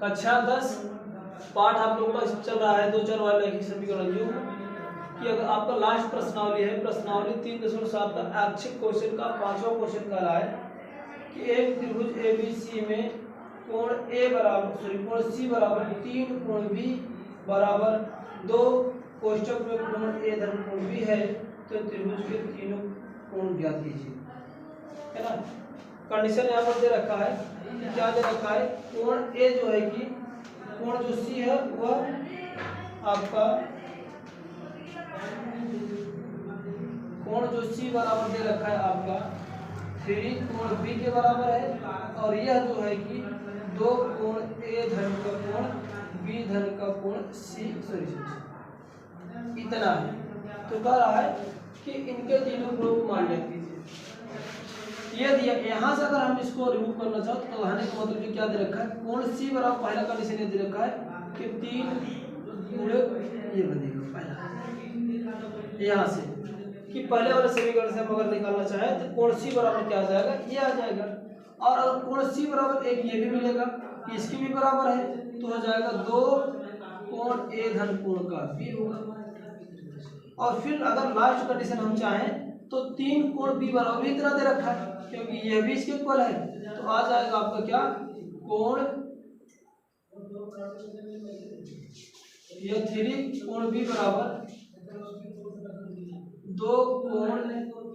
कक्षा 10 पाठ आप लोगों का चल रहा है 2 4 वाले ही समीकरण योग कि अगर आपका लास्ट प्रश्नावली है, प्रश्नावली 3.7 का ऐच्छिक क्वेश्चन का 5वां क्वेश्चन कह रहा है कि एक त्रिभुज ABC में कोण A बराबर कोण C बराबर 3 कोण B बराबर 2 कोष्ठक में कोण A धन कोण B है, तो त्रिभुज के तीनों कोण ज्ञात कीजिए, है ना। कंडीशन यहाँ पर दे रखा है, क्या दे रखा है, कोण A जो है कि कोण जो C है वह आपका कोण जो C बराबर दे रखा है आपका 3 कोण B के बराबर है, और यह जो है कि 2 कोण A धन का कोण B धन का कोण C इतना है। तो कह रहा है कि इनके तीनों कोणों को मान लीजिए। ये दिया, यहाँ से अगर हम इसको रिमूव करना चाहो तो कहने का मतलब क्या दे रखा है, कोण C बराबर पहला कंडीशन ये दे रखा है कि 3 गुणे ये बनेगा पहला, यहाँ से कि पहले वाले समीकरण से हम अगर निकालना चाहे तो कोण C बराबर क्या आ जाएगा, ये आ जाएगा। और अगर कोण C बराबर एक ये भी मिलेगा, इसकी भी बराबर है, तो हो जाएगा 2 कोण A धन कोण का B होगा। और फिर अगर लास्ट कंडीशन हम चाहें तो 3 कोण B बराबर भी इतना दे रखा है, क्योंकि यह भी इसके इक्वल है, तो आ जाएगा आपका क्या, कोण यह 3 कोण B बराबर 2 कोण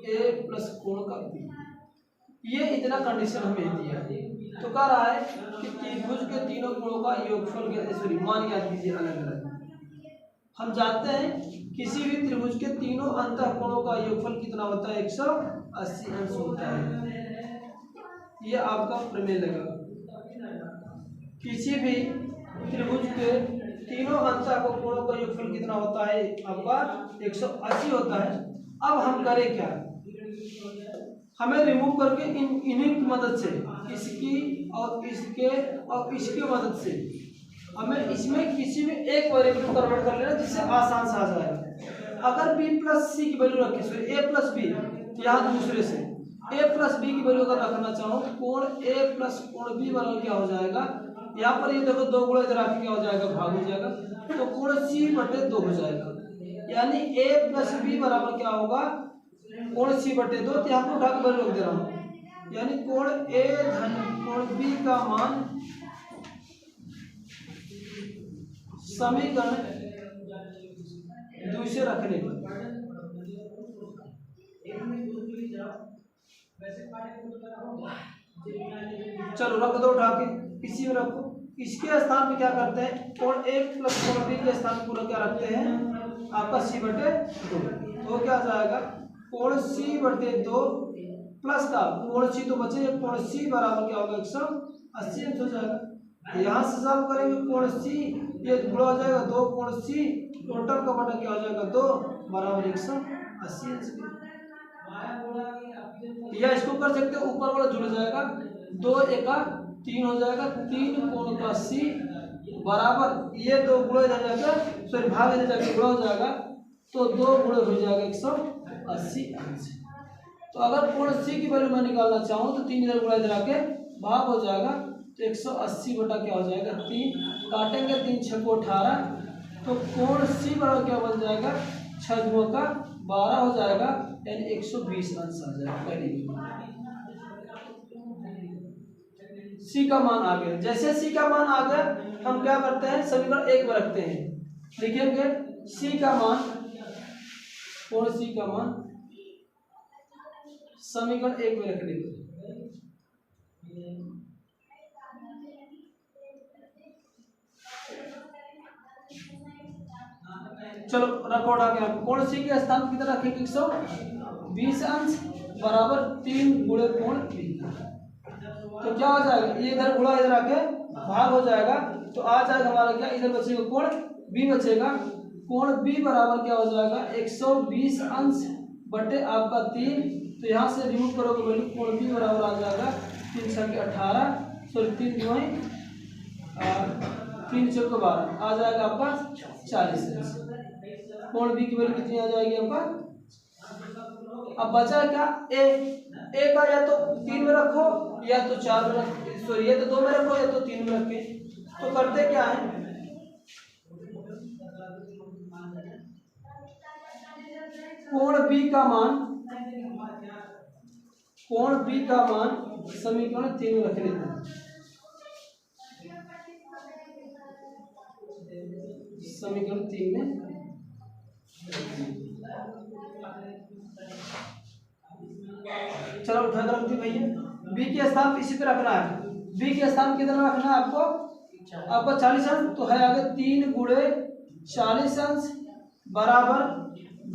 A प्लस कोण का B। ये इतना कंडीशन हमें दिया है। तो कह रहा है कि त्रिभुज के तीनों कोणों का योगफल मान ज्ञात कीजिए अलग अलग। हम जानते हैं किसी भी त्रिभुज के तीनों अंतः कोणों का योगफल कितना होता है, 180 अंश होता है। ये आपका प्रमेय लगा। किसी भी त्रिभुज के तीनों अंतः कोणों का योगफल कितना होता है, आपका 180 होता है। अब हम करें क्या, हमें रिमूव करके इन्हीं की मदद से, इसकी और इसके और इसकी मदद से हमें इसमें किसी भी एक वेरिएबल को कन्वर्ट कर लेना, जिससे आसान से आ जाएगा। अगर b प्लस c की वैल्यू रखें, सॉरी a प्लस b, यहाँ दूसरे से a प्लस b की वैल्यू अगर रखना चाहो तो कोण a प्लस कोण b बराबर क्या हो जाएगा, यहाँ पर ये देखो 2 गुणा इधर आके क्या हो जाएगा, भाग हो जाएगा, तो कोण c बटे 2 हो जाएगा। यानी a प्लस b बराबर क्या होगा, कोण c बटे 2। तो यहाँ पर उठा के वैल्यू रख दे रहा हूँ, यानी कोण a धन कोण b का मान समीकरण दूसरे रखने पर, चलो रख दो उठा के, इसी में रखो। इसके स्थान पे क्या करते हैं, कोण a प्लस कोण b के स्थान पूरा क्या रखते हैं, आपका c बटे 2। तो क्या जाएगा, कोण c बटे 2 प्लस का कोण c तो बचे, कोण c बराबर क्या होगा, 180 अंश हो जाएगा। यहाँ से सॉल्व करेंगे, कोण c ये गुणा हो जाएगा 2 कोण c, टोटल का बटा क्या हो जाएगा 2 बराबर 180 अंश। या इसको कर सकते हो, ऊपर वाला जुड़ जाएगा, 2 एका 3 हो जाएगा, 3 कोण का c बराबर ये 2 गुणा इधर जाकर, सॉरी भाग इधर जाकर गुणा हो जाएगा, तो 2 गुणा हो जाएगा 180 अंश। तो अगर कोण c की वैल्यू मैं निकालना चाहूँ तो 3 इधर गुणा इधर आके भाग हो जाएगा, तो 180 बटा क्या हो जाएगा 3, काटेंगे 3 6 को 18, तो कोण c बराबर क्या बन जाएगा, 6 2 का 12 हो जाएगा, यानी 120 अंश आ जाएगा। पहली c का मान आ गया। जैसे c का मान आ गया, हम क्या करते हैं, समीकरण 1 में रखते हैं, लिखेंगे c का मान, कोण c का मान समीकरण 1 में रखने पर, चलो रखो उठा के, कोण c के स्थान पर कितना रखेंगे, 120 अंश बराबर 3 गुणे कोण b। तो क्या हो जाएगा, ये इधर गुणा इधर आके भाग हो जाएगा, तो आ जाएगा हमारा क्या, इधर बचेगा कोण b बचेगा, कोण b बराबर क्या हो जाएगा 120 अंश बटे आपका 3। तो यहाँ से रिमूव करोगे वैल्यू, कोण b बराबर आ जाएगा 3 6 के 18, सॉरी 3 2 3 6 को 12 आ जाएगा आपका 40 अंश। कोण b की वैल्यू कितनी आ जाएगी आपका, अब बचा क्या, a का या तो 3 में रखो या तो 4 में रखो, सॉरी या तो 2 में रखो या तो 3 में रखे, तो करते क्या है, कोण बी का मान, कोण बी का मान समीकरण 3 में रख लेते हैं। समीकरण 3 में चलो उठा कर रख दी भैया। बी के स्थान इसी पे रखना है। बी के स्थान कितना रखना है आपको, आपको 40 अंश तो है आगे 3 गुणे 40 अंश बराबर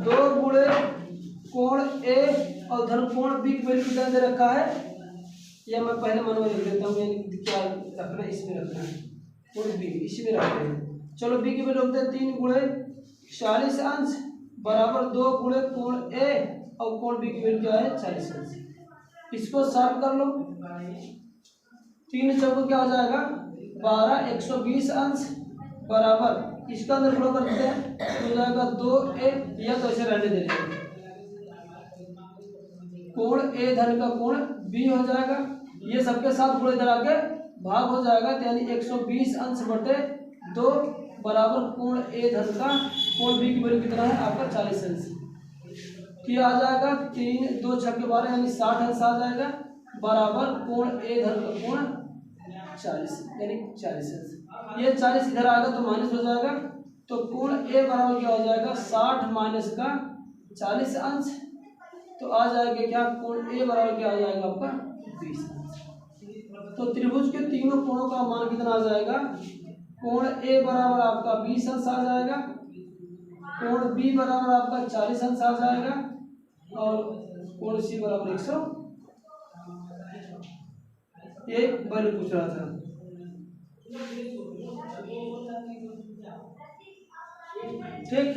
2 गुणे कोण ए और धन कोण बी की वैल्यू कितना दे रखा है, या मैं पहले मन में लिख देता हूँ, यानी क्या रखना है, इसमें रखना है, कोण बी इसी में रखते हैं। चलो बी की वैल्यू रखते हैं 3 गुणे 40 अंश बराबर 2 गुणे कोण ए और कोण बी की वैल्यू क्या है 40 अंश। इसको सॉल्व कर लो, 3 चौको क्या हो जाएगा 12, 120 अंश बराबर इसका अंदर फ्लो कर देते हैं तो हो जाएगा 2a, या तो ऐसे रहने दे देंगे, कोण ए धन का कोण बी हो जाएगा, ये सबके साथ गुणे इधर आके भाग हो जाएगा, यानी 120 अंश बटे 2 बराबर कोण ए धन का कोण बी की वैल्यू कितना है आपका 40 अंश। ये आ जाएगा 3 2 6 के 12 यानी 60 अंश आ जाएगा बराबर कोण ए धन का कोण 40 यानी 40 अंश। ये 40 इधर आएगा तो माइनस हो जाएगा, तो कोण ए बराबर क्या हो जाएगा 60 माइनस का 40 अंश, तो आ जाएगा क्या कोण ए बराबर क्या आ जाएगा आपका 20 अंश। तो त्रिभुज के तीनों कोणों का मान कितना आ जाएगा, कोण ए बराबर आपका 20 अंश आ जाएगा, कोण बी बराबर आपका 40 अंश आ जाएगा और कोण सी बराबर 100। ये वैल्यू पूछ रहा था। ठीक।